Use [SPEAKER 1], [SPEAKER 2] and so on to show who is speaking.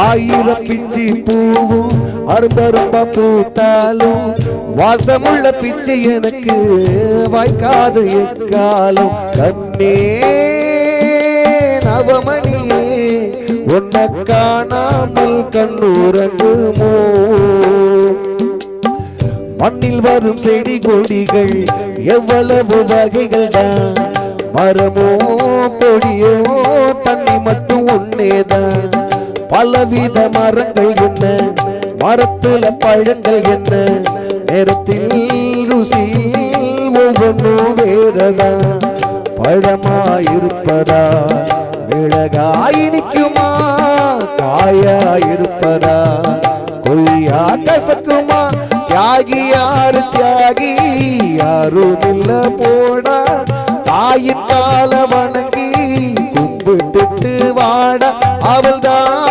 [SPEAKER 1] ஆயிரம் பிச்சி பூவும் அரும்பரும்பா பூத்தாலும் வாசமுள்ள பிச்சை எனக்கு வாய்க்காது எக்காலும். கண்ணே நவமணியே உன்னை காணாமல் கண்ணூரங்குமோ. மண்ணில் வரும் செடி கொடிகள் எவ்வளவு வகைகள் தான். மரமோ கொடியோ தண்ணி மட்டும் ஒன்னேதான். பலவித மரங்கள் என்ன, மரத்துல பழங்கள் என்ன, நேரத்தில் ருசி ஒவ்வொன்றும் வேறதான். பழமாயிருப்பதா மிளகாய் நிற்குமா, காயாயிருப்பதா கொய்யா கசக்குமா. தியாகி யாரு தியாகி யாரும் இல்ல போடா. தாயின் கால வணங்கி கும்பிட்டு வாட அவள்தான்